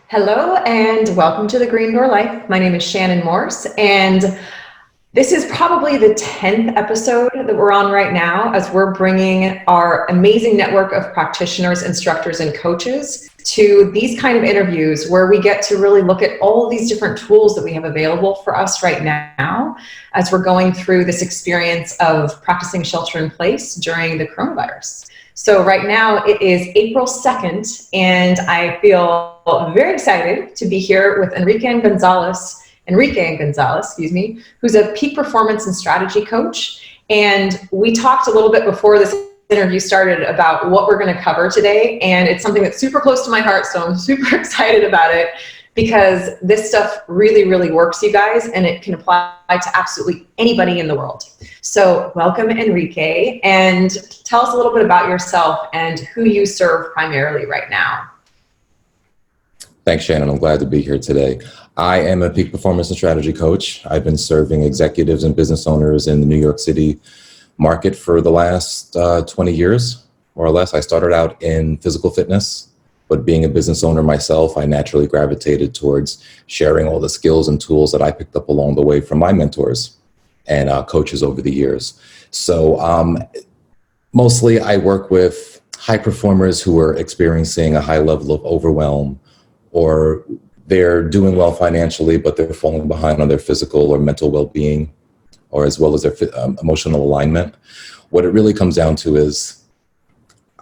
Hello and welcome to the Green Door Life. My name is Shannon Morse, and this is probably the 10th episode that we're on right now as we're bringing our amazing network of practitioners, instructors, and coaches to these kind of interviews where we get to really look at all of these different tools that we have available for us right now as we're going through this experience of practicing shelter in place during the coronavirus. So right now it is April 2nd, and I feel very excited to be here with Enrique Gonzales, who's a peak performance and strategy coach. And we talked a little bit before this interview started about what we're going to cover today. And it's something that's super close to my heart, so I'm super excited about it because this stuff really, really works, you guys, and it can apply to absolutely anybody in the world. So welcome, Enrique, and tell us a little bit about yourself and who you serve primarily right now. Thanks, Shannon. I'm glad to be here today. I am a peak performance and strategy coach. I've been serving executives and business owners in the New York City market for the last 20 years, more or less. I started out in physical fitness, but being a business owner myself, I naturally gravitated towards sharing all the skills and tools that I picked up along the way from my mentors and coaches over the years. So mostly I work with high performers who are experiencing a high level of overwhelm, or they're doing well financially, but they're falling behind on their physical or mental well-being, or as well as their emotional alignment. What it really comes down to is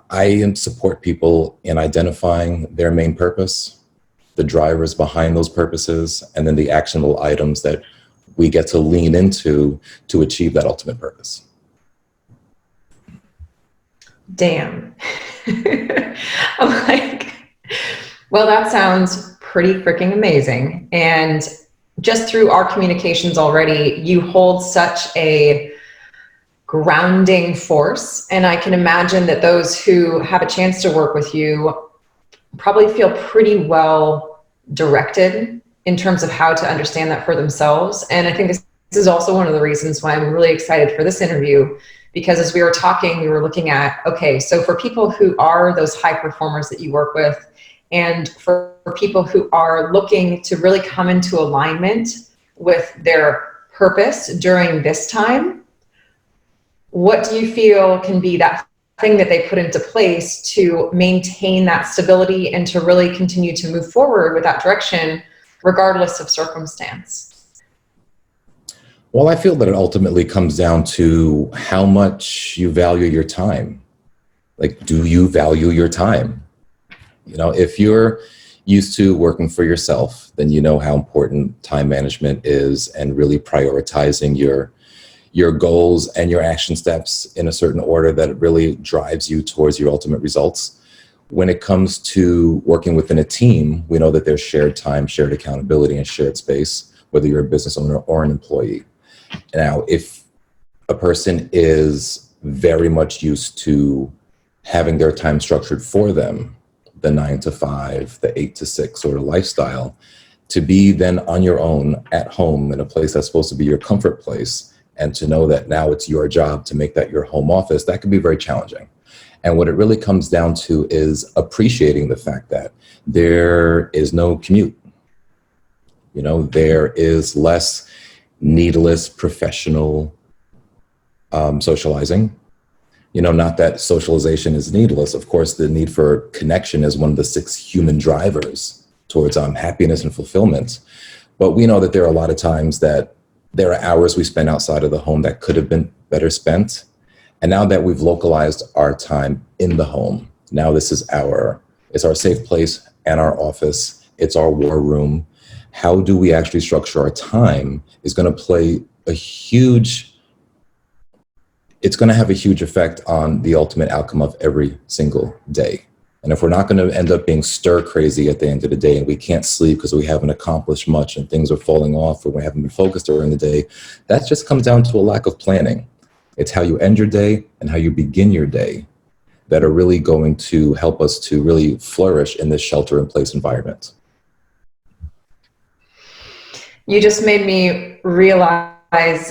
I support people in identifying their main purpose, the drivers behind those purposes, and then the actionable items that we get to lean into to achieve that ultimate purpose. Damn. I'm like, well, that sounds pretty freaking amazing. And just through our communications already, you hold such a grounding force. And I can imagine that those who have a chance to work with you probably feel pretty well directed in terms of how to understand that for themselves. And I think this is also one of the reasons why I'm really excited for this interview, because as we were talking, we were looking at, okay, so for people who are those high performers that you work with, and for people who are looking to really come into alignment with their purpose during this time, what do you feel can be that thing that they put into place to maintain that stability and to really continue to move forward with that direction, regardless of circumstance? Well, I feel that it ultimately comes down to how much you value your time. Like, do you value your time? You know, if you're used to working for yourself, then you know how important time management is and really prioritizing your goals and your action steps in a certain order that really drives you towards your ultimate results. When it comes to working within a team, we know that there's shared time, shared accountability, and shared space, whether you're a business owner or an employee. Now, if a person is very much used to having their time structured for them, the 9 to 5, the 8 to 6 sort of lifestyle, to be then on your own at home in a place that's supposed to be your comfort place, and to know that now it's your job to make that your home office, that can be very challenging. And what it really comes down to is appreciating the fact that there is no commute. You know, there is less needless professional socializing. You know, not that socialization is needless. Of course, the need for connection is one of the 6 human drivers towards happiness and fulfillment. But we know that there are a lot of times that there are hours we spend outside of the home that could have been better spent. And now that we've localized our time in the home, now this is it's our safe place and our office. It's our war room. How do we actually structure our time is going to play it's going to have a huge effect on the ultimate outcome of every single day. And if we're not going to end up being stir crazy at the end of the day and we can't sleep because we haven't accomplished much and things are falling off or we haven't been focused during the day, that just comes down to a lack of planning. It's how you end your day and how you begin your day that are really going to help us to really flourish in this shelter-in-place environment. You just made me realize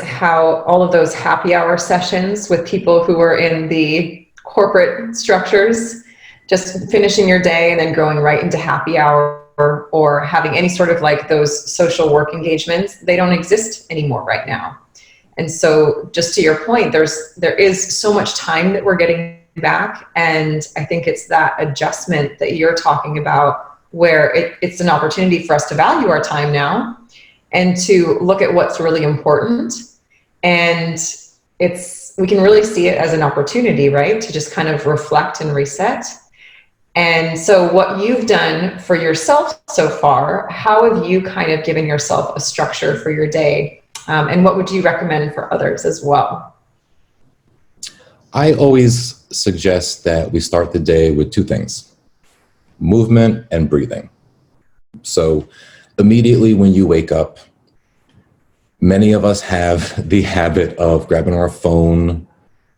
how all of those happy hour sessions with people who are in the corporate structures, just finishing your day and then going right into happy hour or having any sort of like those social work engagements, they don't exist anymore right now. And so just to your point, there is so much time that we're getting back. And I think it's that adjustment that you're talking about, where it's an opportunity for us to value our time now and to look at what's really important. And we can really see it as an opportunity, right? To just kind of reflect and reset. And so what you've done for yourself so far, how have you kind of given yourself a structure for your day? And what would you recommend for others as well? I always suggest that we start the day with two things: movement and breathing. So immediately when you wake up, many of us have the habit of grabbing our phone,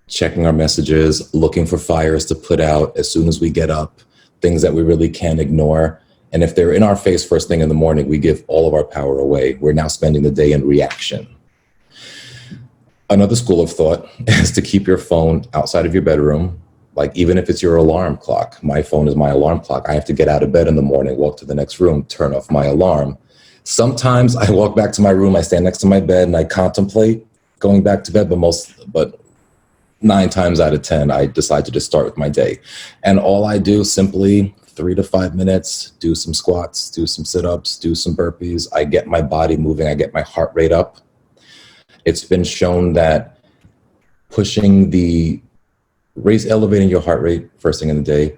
checking our messages, looking for fires to put out as soon as we get up, things that we really can't ignore. And if they're in our face first thing in the morning, we give all of our power away. We're now spending the day in reaction. Another school of thought is to keep your phone outside of your bedroom. Like, even if it's your alarm clock, my phone is my alarm clock. I have to get out of bed in the morning, walk to the next room, turn off my alarm. Sometimes I walk back to my room, I stand next to my bed and I contemplate going back to bed, but 9 times out of 10, I decide to just start with my day. And all I do, simply 3 to 5 minutes, do some squats, do some sit-ups, do some burpees. I get my body moving, I get my heart rate up. It's been shown that elevating your heart rate first thing in the day,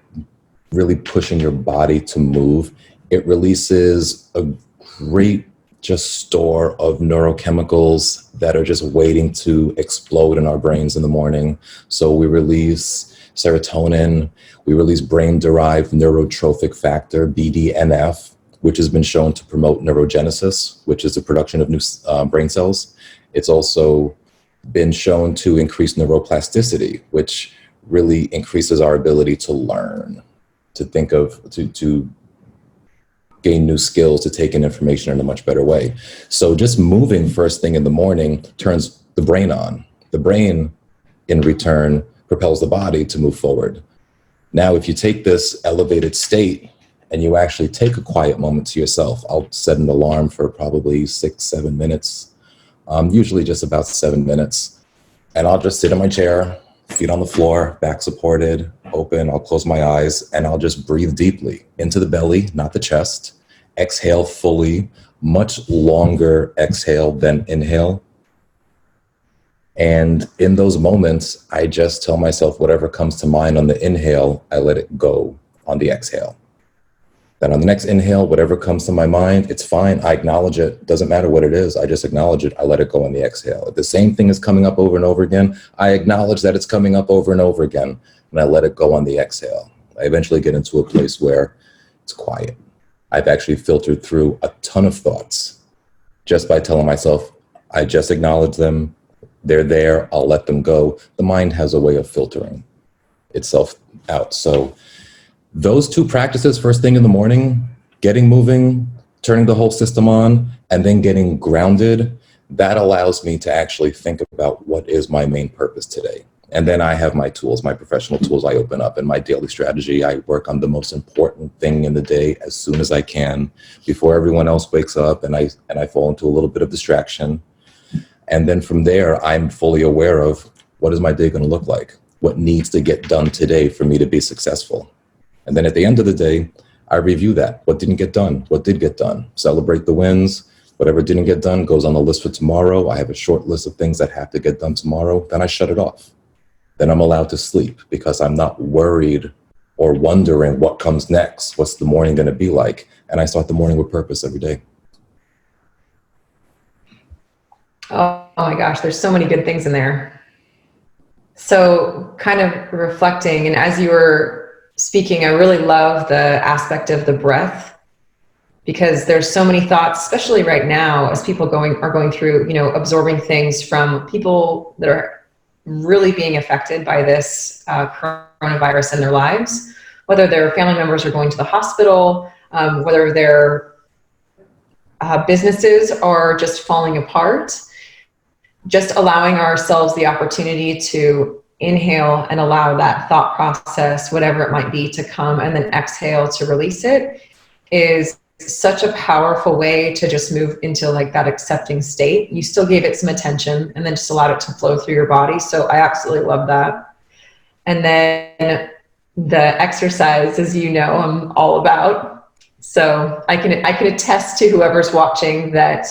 really pushing your body to move, it releases a great store of neurochemicals that are just waiting to explode in our brains in the morning. So we release serotonin, we release brain-derived neurotrophic factor, BDNF, which has been shown to promote neurogenesis, which is the production of new brain cells. It's also been shown to increase neuroplasticity, which really increases our ability to learn, to think of, to gain new skills, to take in information in a much better way. So just moving first thing in the morning turns the brain on. The brain, in return, propels the body to move forward. Now, if you take this elevated state and you actually take a quiet moment to yourself, I'll set an alarm for probably 6-7 minutes, usually just about 7 minutes. And I'll just sit in my chair, feet on the floor, back supported, open. I'll close my eyes and I'll just breathe deeply into the belly, not the chest. Exhale fully, much longer exhale than inhale. And in those moments, I just tell myself whatever comes to mind on the inhale, I let it go on the exhale. Then on the next inhale, whatever comes to my mind, it's fine. I acknowledge it. Doesn't matter what it is. I just acknowledge it. I let it go on the exhale. If the same thing is coming up over and over again, I acknowledge that it's coming up over and over again, and I let it go on the exhale. I eventually get into a place where it's quiet. I've actually filtered through a ton of thoughts just by telling myself, I just acknowledge them. They're there. I'll let them go. The mind has a way of filtering itself out. So those two practices, first thing in the morning, getting moving, turning the whole system on, and then getting grounded, that allows me to actually think about what is my main purpose today. And then I have my tools, my professional tools I open up. In my daily strategy, I work on the most important thing in the day as soon as I can, before everyone else wakes up and I fall into a little bit of distraction. And then from there, I'm fully aware of what is my day going to look like? What needs to get done today for me to be successful? And then at the end of the day, I review that. What didn't get done? What did get done? Celebrate the wins. Whatever didn't get done goes on the list for tomorrow. I have a short list of things that have to get done tomorrow. Then I shut it off. Then I'm allowed to sleep because I'm not worried or wondering what comes next. What's the morning going to be like? And I start the morning with purpose every day. Oh my gosh, there's so many good things in there. So kind of reflecting, and as you were speaking, I really love the aspect of the breath, because there's so many thoughts, especially right now, as people are going through, absorbing things from people that are really being affected by this coronavirus in their lives, whether their family members are going to the hospital, whether their businesses are just falling apart. Just allowing ourselves the opportunity to inhale and allow that thought process, whatever it might be, to come, and then exhale to release it, is such a powerful way to just move into like that accepting state. You still gave it some attention and then just allowed it to flow through your body. So I absolutely love that. And then the exercise, as you know, I'm all about. So I can attest to whoever's watching that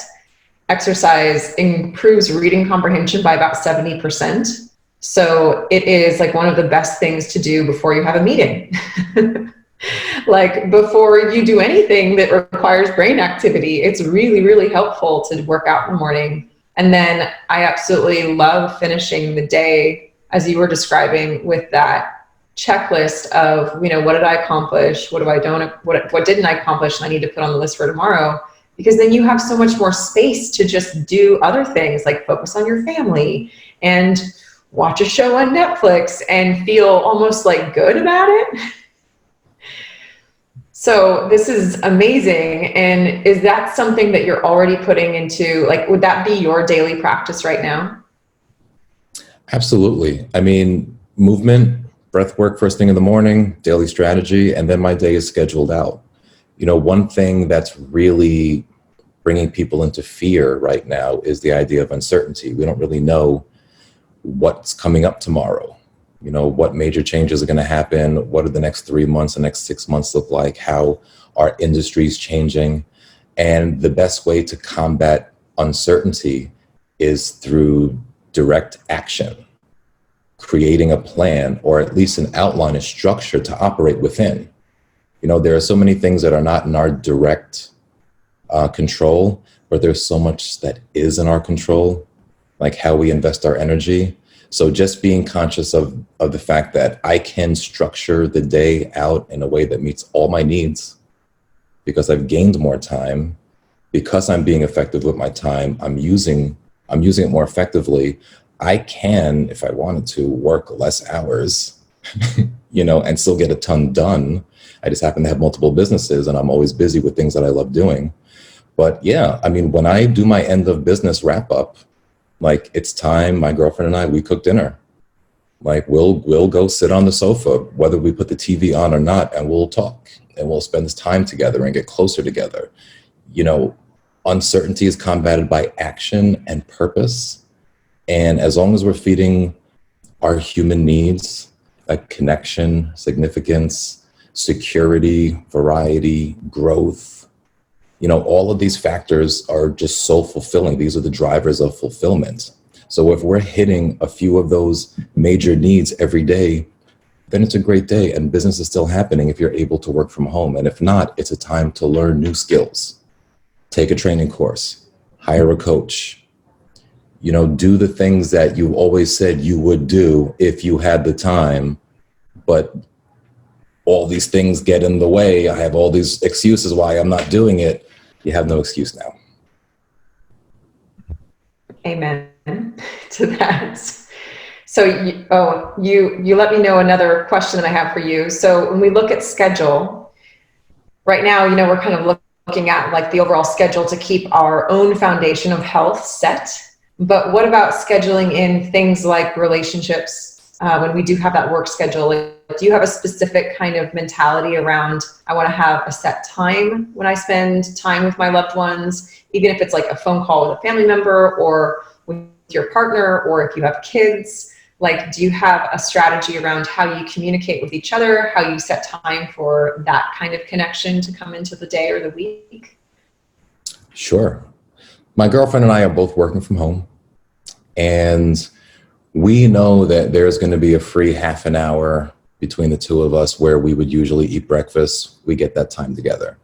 exercise improves reading comprehension by about 70%. So it is like one of the best things to do before you have a meeting. Like before you do anything that requires brain activity, it's really, really helpful to work out in the morning. And then I absolutely love finishing the day, as you were describing, with that checklist of, you know, what did I accomplish? What didn't I accomplish? And I need to put on the list for tomorrow. Because then you have so much more space to just do other things, like focus on your family and watch a show on Netflix and feel almost like good about it. So this is amazing. And is that something that you're already putting into, like, would that be your daily practice right now? Absolutely. I mean, movement, breath work first thing in the morning, daily strategy, and then my day is scheduled out. You know, one thing that's really bringing people into fear right now is the idea of uncertainty. We don't really know what's coming up tomorrow. You know, what major changes are going to happen? What are the next 3 months, the next 6 months look like? How are industries changing? And the best way to combat uncertainty is through direct action, creating a plan, or at least an outline, a structure to operate within. You know, there are so many things that are not in our direct control, but there's so much that is in our control, like how we invest our energy. So just being conscious of the fact that I can structure the day out in a way that meets all my needs because I've gained more time, because I'm being effective with my time, I'm using it more effectively. I can, if I wanted to, work less hours, you know, and still get a ton done. I just happen to have multiple businesses and I'm always busy with things that I love doing. But yeah, I mean, when I do my end of business wrap up, like it's time, my girlfriend and I, we cook dinner. Like we'll go sit on the sofa, whether we put the TV on or not, and we'll talk and we'll spend this time together and get closer together. You know, uncertainty is combated by action and purpose. And as long as we're feeding our human needs, like connection, significance, security, variety, growth, you know, all of these factors are just so fulfilling. These are the drivers of fulfillment. So if we're hitting a few of those major needs every day, then it's a great day and business is still happening if you're able to work from home. And if not, it's a time to learn new skills, take a training course, hire a coach, you know, do the things that you always said you would do if you had the time, but all these things get in the way. I have all these excuses why I'm not doing it. You have no excuse now. Amen to that. So you let me know another question that I have for you. So when we look at schedule, right now, you know, we're kind of looking at like the overall schedule to keep our own foundation of health set. But what about scheduling in things like relationships? When we do have that work schedule, like, do you have a specific kind of mentality around, I want to have a set time when I spend time with my loved ones, even if it's like a phone call with a family member or with your partner, or if you have kids? Like, do you have a strategy around how you communicate with each other, how you set time for that kind of connection to come into the day or the week? Sure. My girlfriend and I are both working from home, and we know that there's going to be a free half an hour between the two of us where we would usually eat breakfast. We get that time together.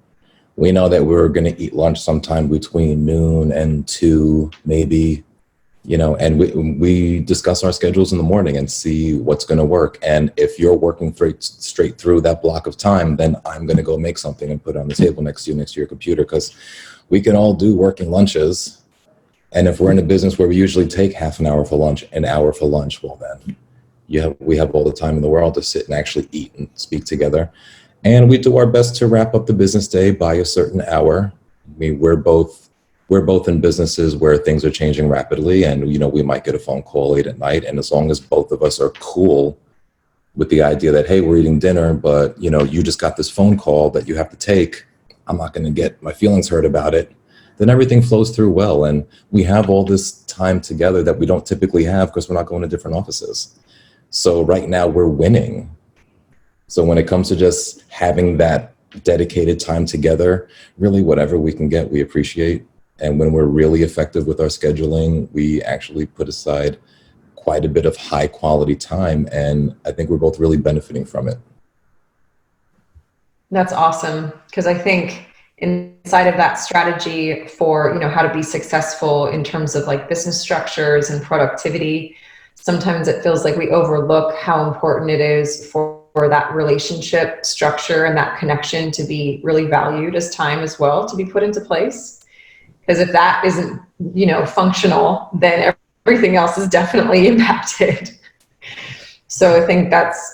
We know that we're going to eat lunch sometime between noon and 2, maybe, you know, and we discuss our schedules in the morning and see what's going to work. And if you're working straight through that block of time, then I'm going to go make something and put it on the table next to your computer, because we can all do working lunches. And if we're in a business where we usually take half an hour for lunch, an hour for lunch, well then we have all the time in the world to sit and actually eat and speak together. And we do our best to wrap up the business day by a certain hour. I mean, we're both in businesses where things are changing rapidly, and, you know, we might get a phone call late at night. And as long as both of us are cool with the idea that, hey, we're eating dinner, but, you know, you just got this phone call that you have to take, I'm not going to get my feelings hurt about it, then everything flows through well. And we have all this time together that we don't typically have because we're not going to different offices. So right now we're winning. So when it comes to just having that dedicated time together, really whatever we can get, we appreciate. And when we're really effective with our scheduling, we actually put aside quite a bit of high quality time. And I think we're both really benefiting from it. That's awesome. Because I think inside of that strategy for, how to be successful in terms of like business structures and productivity, sometimes it feels like we overlook how important it is for that relationship structure and that connection to be really valued as time as well, to be put into place. Because if that isn't, functional, then everything else is definitely impacted. So I think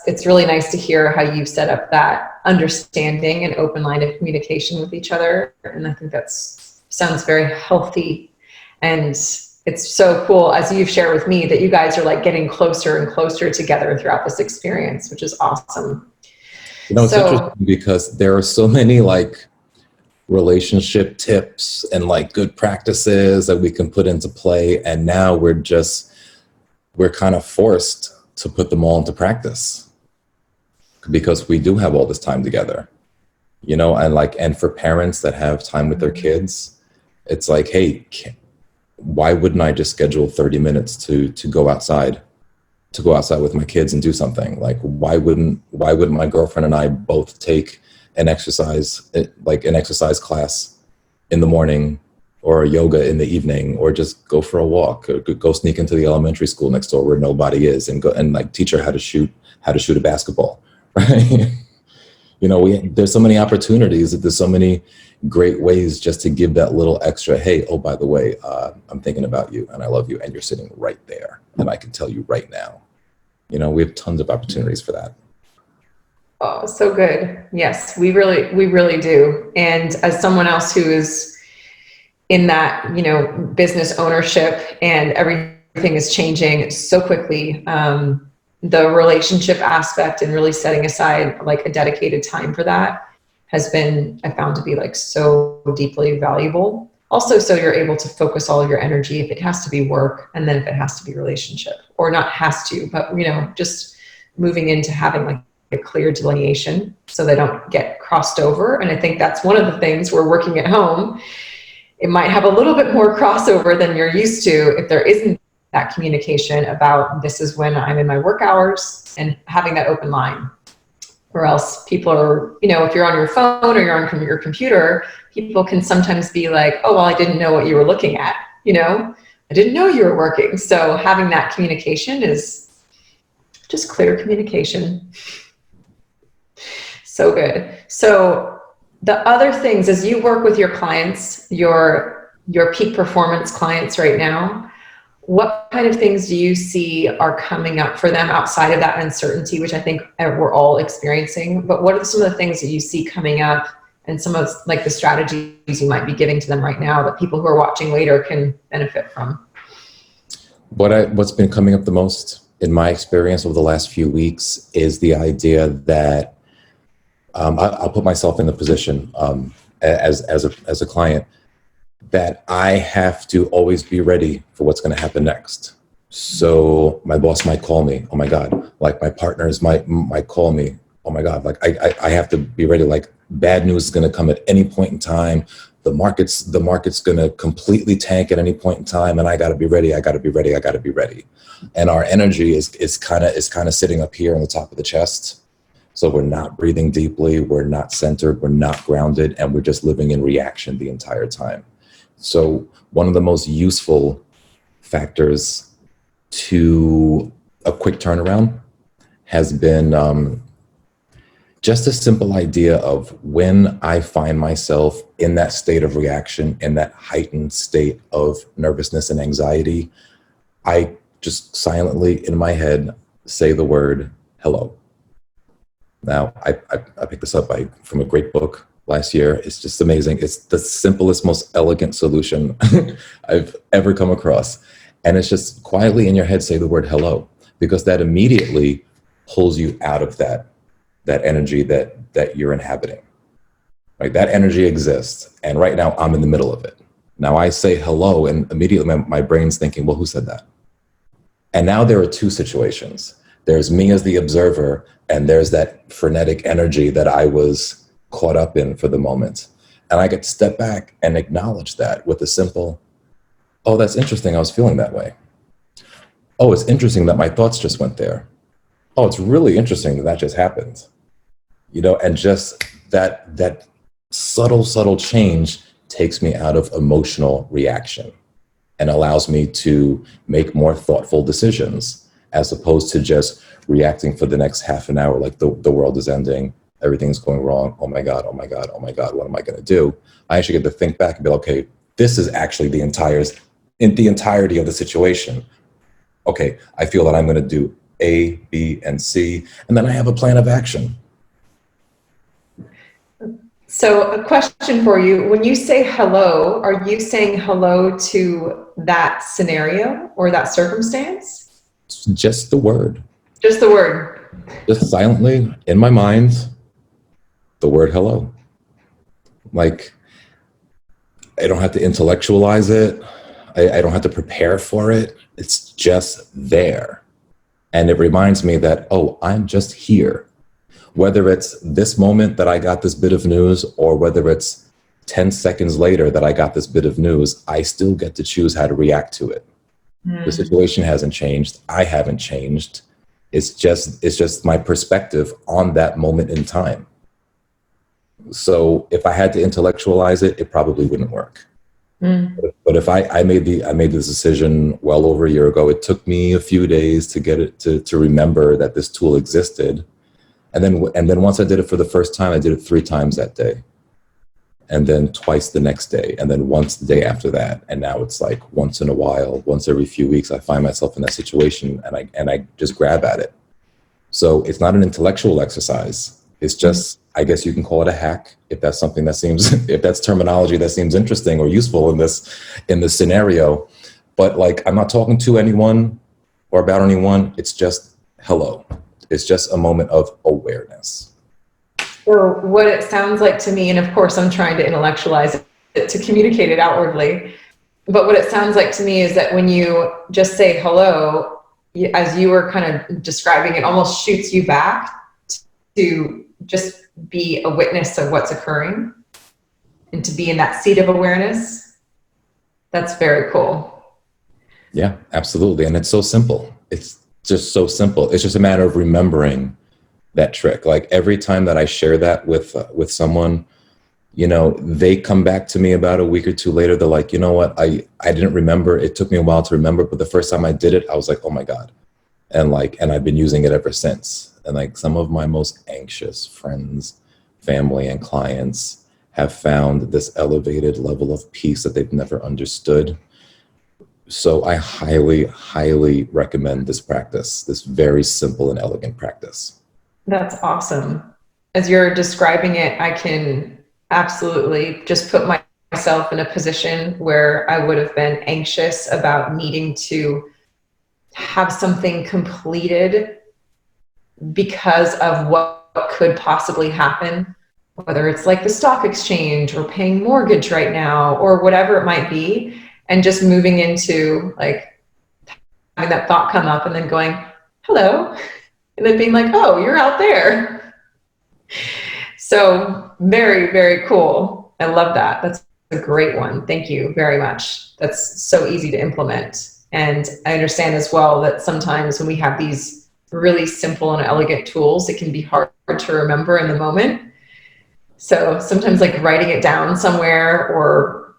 it's really nice to hear how you've set up that understanding and open line of communication with each other. And I think sounds very healthy. And it's so cool, as you've shared with me, that you guys are like getting closer and closer together throughout this experience, which is awesome. It's interesting because there are so many like relationship tips and like good practices that we can put into play. And now we're kind of forced to put them all into practice because we do have all this time together, and for parents that have time with their kids, it's like, hey, why wouldn't I just schedule 30 minutes to go outside with my kids and do something? Like, why wouldn't my girlfriend and I both take an exercise class in the morning or yoga in the evening, or just go for a walk, or go sneak into the elementary school next door where nobody is and go and like teach her how to shoot a basketball, right? There's so many opportunities, there's so many great ways just to give that little extra, hey, oh, by the way, I'm thinking about you and I love you and you're sitting right there and I can tell you right now. We have tons of opportunities for that. Oh, so good. Yes, we really do. And as someone else who is in that, business ownership and everything is changing so quickly, the relationship aspect and really setting aside like a dedicated time for that has been, I found to be like so deeply valuable. Also, so you're able to focus all of your energy if it has to be work, and then if it has to be relationship, or not has to, but just moving into having like a clear delineation so they don't get crossed over. And I think that's one of the things we're working at home. It might have a little bit more crossover than you're used to if there isn't that communication about this is when I'm in my work hours, and having that open line. Or else people are, if you're on your phone or you're on your computer, people can sometimes be like, oh, well, I didn't know what you were looking at. I didn't know you were working. So having that communication is just clear communication. So good. So the other things, as you work with your clients, your peak performance clients right now, what kind of things do you see are coming up for them outside of that uncertainty, which I think we're all experiencing? But what are some of the things that you see coming up, and some of like the strategies you might be giving to them right now that people who are watching later can benefit from? What's been coming up the most in my experience over the last few weeks is the idea that I'll put myself in the position as a client, that I have to always be ready for what's going to happen next. So my boss might call me, oh my God, like my partners might call me, oh my God, like I have to be ready. Like bad news is going to come at any point in time. The market's going to completely tank at any point in time, and I got to be ready. I got to be ready. And our energy is kind of sitting up here on the top of the chest. So we're not breathing deeply, we're not centered, we're not grounded, and we're just living in reaction the entire time. So one of the most useful factors to a quick turnaround has been just a simple idea of when I find myself in that state of reaction, in that heightened state of nervousness and anxiety, I just silently in my head say the word hello. Now, I picked this up from a great book last year. It's just amazing. It's the simplest, most elegant solution I've ever come across. And it's just quietly in your head, say the word hello, because that immediately pulls you out of that energy that you're inhabiting. right? That energy exists. And right now I'm in the middle of it. Now I say hello and immediately my brain's thinking, well, who said that? And now there are two situations. There's me as the observer, and there's that frenetic energy that I was caught up in for the moment. And I get to step back and acknowledge that with a simple, oh, that's interesting. I was feeling that way. Oh, it's interesting that my thoughts just went there. Oh, it's really interesting that that just happened. You know, and just that subtle change takes me out of emotional reaction and allows me to make more thoughtful decisions as opposed to just reacting for the next half an hour like the world is ending, everything's going wrong, oh my God, oh my God, oh my God, what am I gonna do? I actually get to think back and be like, okay, this is actually the entirety of the situation. Okay, I feel that I'm gonna do A, B, and C, and then I have a plan of action. So a question for you, when you say hello, are you saying hello to that scenario or that circumstance? Just the word. Just the word. Just silently in my mind, the word hello. Like, I don't have to intellectualize it. I don't have to prepare for it. It's just there. And it reminds me that, oh, I'm just here. Whether it's this moment that I got this bit of news or whether it's 10 seconds later that I got this bit of news, I still get to choose how to react to it. The situation hasn't changed. I haven't changed. It's just my perspective on that moment in time. So if I had to intellectualize it, it probably wouldn't work. But if I made this decision well over a year ago, it took me a few days to get it to remember that this tool existed. And then once I did it for the first time, I did it 3 times that day. And then twice the next day, and then once the day after that. And now it's like once in a while, once every few weeks, I find myself in that situation and I just grab at it. So it's not an intellectual exercise. It's just, I guess you can call it a hack if that's something that seems, if that's terminology that seems interesting or useful in this scenario. But like, I'm not talking to anyone or about anyone. It's just hello. It's just a moment of awareness. So what it sounds like to me, and of course I'm trying to intellectualize it to communicate it outwardly, but what it sounds like to me is that when you just say hello, as you were kind of describing, it almost shoots you back to just be a witness of what's occurring and to be in that seat of awareness. That's very cool. Yeah, absolutely. And it's so simple. It's just so simple. It's just a matter of remembering that trick. Like every time that I share that with someone, you know, they come back to me about a week or two later. They're like, you know what? I didn't remember. It took me a while to remember, but the first time I did it, I was like, oh my God. And I've been using it ever since. And like some of my most anxious friends, family, and clients have found this elevated level of peace that they've never understood. So I highly, highly recommend this practice, this very simple and elegant practice. That's awesome. As you're describing it, I can absolutely just put myself in a position where I would have been anxious about needing to have something completed because of what could possibly happen, whether it's like the stock exchange or paying mortgage right now or whatever it might be, and just moving into like having that thought come up and then going, hello, and then being like, oh, you're out there. So very, very cool. I love that. That's a great one. Thank you very much. That's so easy to implement. And I understand as well that sometimes when we have these really simple and elegant tools, it can be hard to remember in the moment. So sometimes like writing it down somewhere or,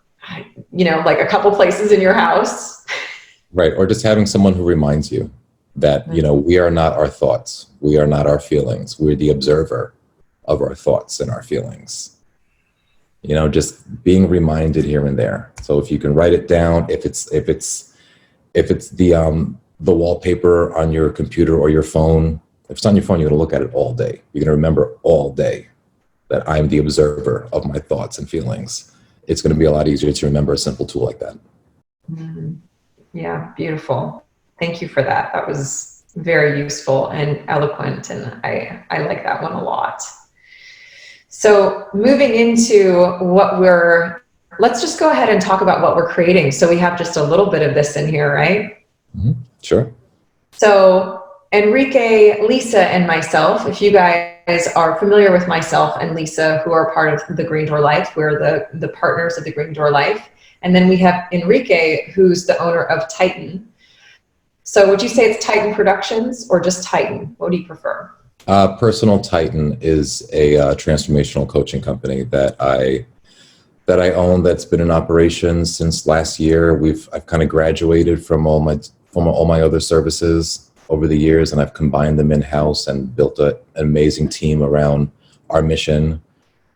you know, like a couple places in your house. Right. Or just having someone who reminds you that, you know, we are not our thoughts. We are not our feelings. We're the observer of our thoughts and our feelings. You know, just being reminded here and there. So if you can write it down, if it's the wallpaper on your computer or your phone, if it's on your phone, you're gonna look at it all day. You're gonna remember all day that I'm the observer of my thoughts and feelings. It's gonna be a lot easier to remember a simple tool like that. Yeah, beautiful. Thank you for that. That was very useful and eloquent, and I like that one a lot. So moving into let's just go ahead and talk about what we're creating. So we have just a little bit of this in here, right? Mm-hmm. Sure. So Enrique, Lisa, and myself, if you guys are familiar with myself and Lisa, who are part of the Green Door Life, we're the partners of the Green Door Life. And then we have Enrique, who's the owner of Titan. So would you say it's Titan Productions or just Titan? What do you prefer? Personal Titan is a transformational coaching company that I own, that's been in operation since last year. I've kind of graduated from all my other services over the years, and I've combined them in-house and built an amazing team around our mission.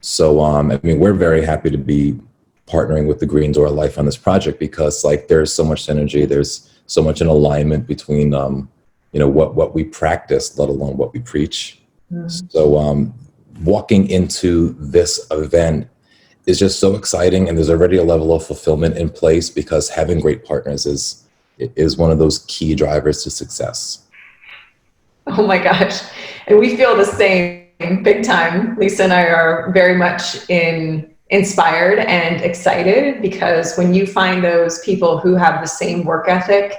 So I mean, we're very happy to be partnering with the Green Door Life on this project, because like there's so much synergy, there's so much an alignment between what we practice, let alone what we preach. Mm-hmm. So walking into this event is just so exciting, and there's already a level of fulfillment in place, because having great partners is one of those key drivers to success. Oh my gosh. And we feel the same big time. Lisa and I are very much inspired and excited, because when you find those people who have the same work ethic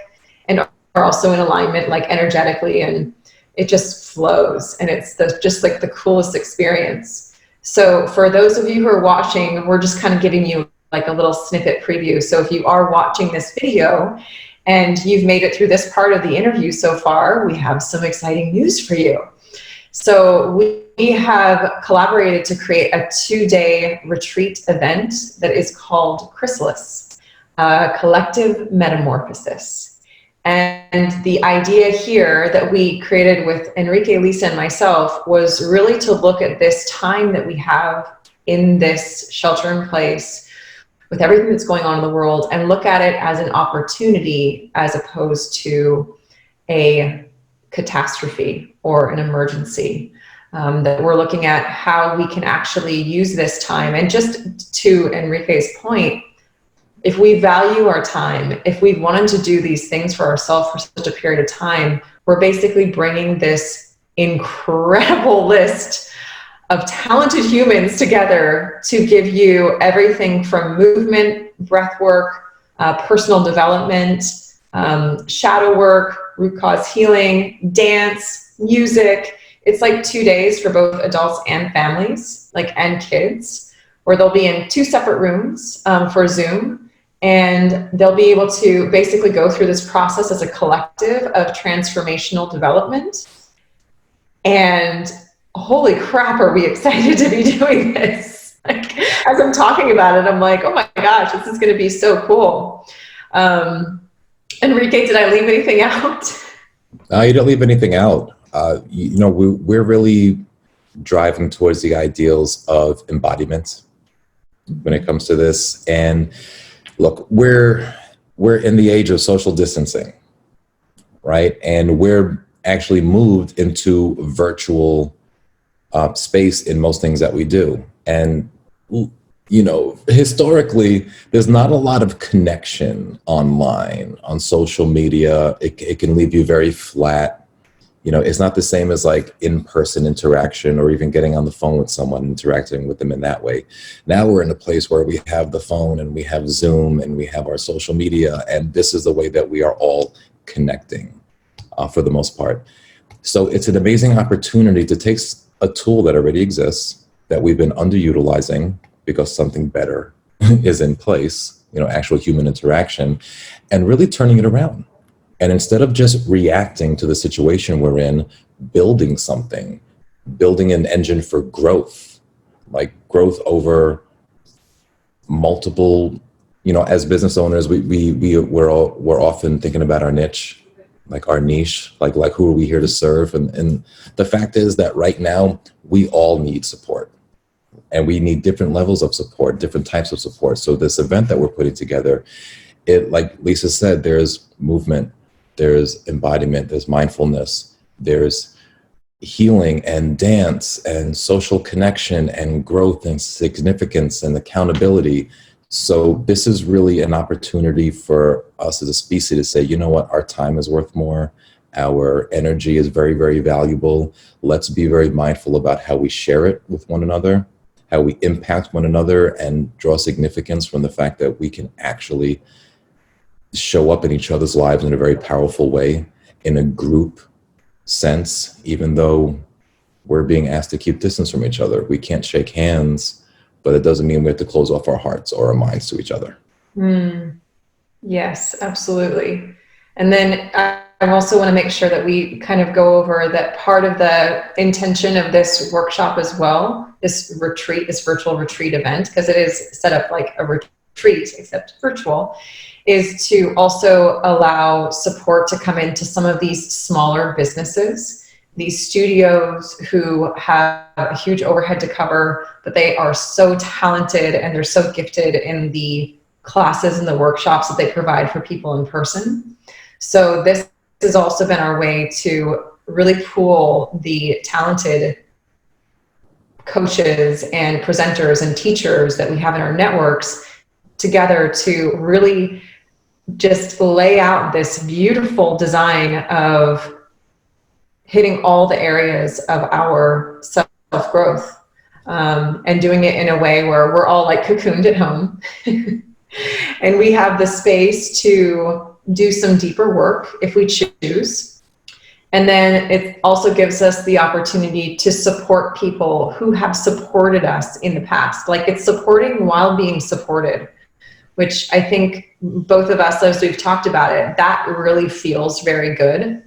and are also in alignment, like energetically, and it just flows, and it's just like the coolest experience. So for those of you who are watching, we're just kind of giving you like a little snippet preview. So if you are watching this video and you've made it through this part of the interview so far, we have some exciting news for you. So we have collaborated to create a 2-day retreat event that is called Chrysalis, Collective Metamorphosis. And the idea here that we created with Enrique, Lisa, and myself was really to look at this time that we have in this shelter in place with everything that's going on in the world, and look at it as an opportunity as opposed to a catastrophe or an emergency. That we're looking at how we can actually use this time. And just to Enrique's point, if we value our time, if we wanted to do these things for ourselves for such a period of time, we're basically bringing this incredible list of talented humans together to give you everything from movement, breath work, personal development, shadow work, root cause healing, dance, music. It's like 2 days for both adults and families, and kids, where they'll be in 2 separate rooms for Zoom. And they'll be able to basically go through this process as a collective of transformational development. And holy crap, are we excited to be doing this. As I'm talking about it, I'm like, oh my gosh, this is going to be so cool. Enrique, did I leave anything out? You didn't leave anything out. We're really driving towards the ideals of embodiment when it comes to this. And look, we're in the age of social distancing, right? And we're actually moved into virtual space in most things that we do. And, historically, there's not a lot of connection online, on social media. It can leave you very flat. It's not the same as like in-person interaction, or even getting on the phone with someone, interacting with them in that way. Now we're in a place where we have the phone, and we have Zoom, and we have our social media, and this is the way that we are all connecting for the most part. So it's an amazing opportunity to take a tool that already exists, that we've been underutilizing because something better is in place, actual human interaction, and really turning it around. And instead of just reacting to the situation we're in, building something, building an engine for growth, like growth over multiple, as business owners, we're often thinking about our niche, like our niche, like who are we here to serve? And the fact is that right now we all need support, and we need different levels of support, different types of support. So this event that we're putting together, like Lisa said, there's movement, there's embodiment, there's mindfulness, there's healing and dance and social connection and growth and significance and accountability. So this is really an opportunity for us as a species to say, you know what, our time is worth more. Our energy is very, very valuable. Let's be very mindful about how we share it with one another. how we impact one another and draw significance from the fact that we can actually show up in each other's lives in a very powerful way in a group sense, even though we're being asked to keep distance from each other. We can't shake hands, but it doesn't mean we have to close off our hearts or our minds to each other. Yes, absolutely. And then I also want to make sure that we kind of go over that part of the intention of this workshop as well, this retreat, this virtual retreat event, because it is set up like a retreat, except virtual, is to also allow support to come into some of these smaller businesses, these studios who have a huge overhead to cover, but they are so talented and they're so gifted in the classes and the workshops that they provide for people in person. So this has also been our way to really pool the talented coaches and presenters and teachers that we have in our networks together to really just lay out this beautiful design of hitting all the areas of our self-growth, and doing it in a way where we're all like cocooned at home and we have the space to do some deeper work if we choose. And then it also gives us the opportunity to support people who have supported us in the past. Like, it's supporting while being supported, which I think both of us, as we've talked about it, that really feels very good.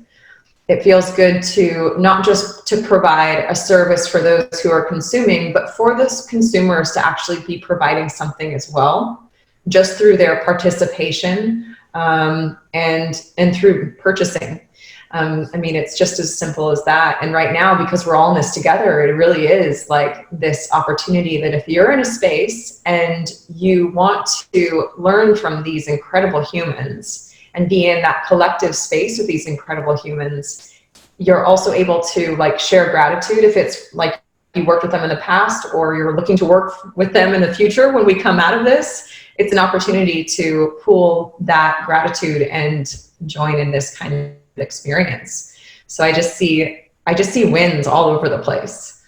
It feels good to not just to provide a service for those who are consuming, but for those consumers to actually be providing something as well, just through their participation, and through purchasing. I mean, it's just as simple as that. And right now, because we're all in this together, it really is like this opportunity that if you're in a space and you want to learn from these incredible humans and be in that collective space with these incredible humans, you're also able to like share gratitude if it's like you worked with them in the past or you're looking to work with them in the future. When we come out of this, it's an opportunity to pool that gratitude and join in this kind of experience. So I just see wins all over the place.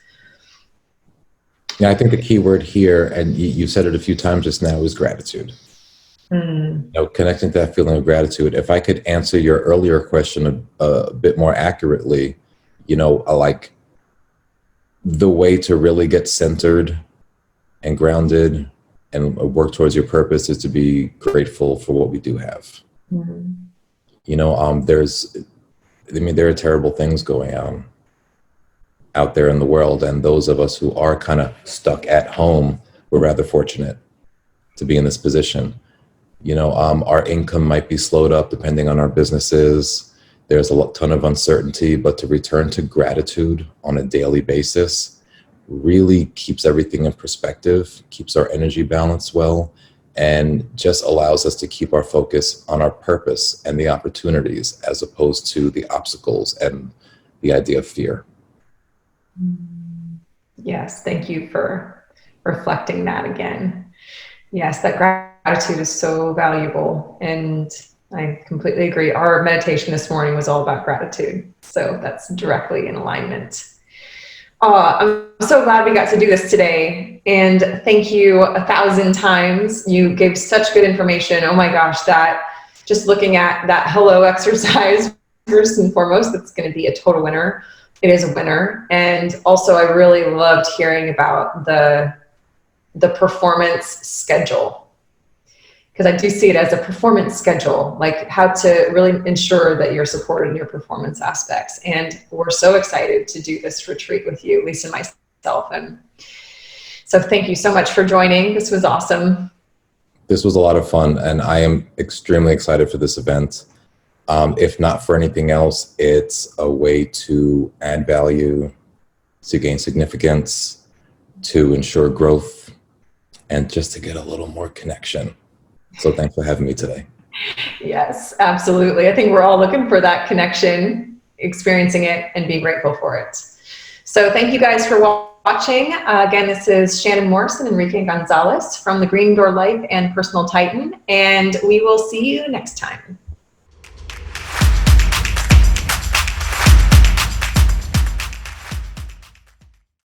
Yeah, I think the key word here, and you said it a few times just now, is gratitude. You know, connecting to that feeling of gratitude. If I could answer your earlier question a bit more accurately, you know, like the way to really get centered and grounded and work towards your purpose is to be grateful for what we do have. You know, there are terrible things going on out there in the world, and those of us who are kind of stuck at home, we're rather fortunate to be in this position. You know, our income might be slowed up depending on our businesses. There's a ton of uncertainty, but to return to gratitude on a daily basis really keeps everything in perspective, keeps our energy balanced well, and just allows us to keep our focus on our purpose and the opportunities as opposed to the obstacles and the idea of fear. Yes, thank you for reflecting that again. Yes, that gratitude is so valuable, and I completely agree. Our meditation this morning was all about gratitude, so that's directly in alignment. I'm so glad we got to do this today, and thank you 1,000 times. You gave such good information. Oh my gosh, that just looking at that hello exercise, first and foremost, that's going to be a total winner. It is a winner. And also I really loved hearing about the performance schedule, because I do see it as a performance schedule, like how to really ensure that you're supported in your performance aspects. And we're so excited to do this retreat with you, Lisa and myself. And so thank you so much for joining. This was awesome. This was a lot of fun, and I am extremely excited for this event. If not for anything else, it's a way to add value, to gain significance, to ensure growth, and just to get a little more connection. So thanks for having me today. Yes, absolutely. I think we're all looking for that connection, experiencing it, and being grateful for it. So thank you guys for watching. Again, this is Shannon Morse and Enrique Gonzales from The Green Door Life and Personal Titan, and we will see you next time.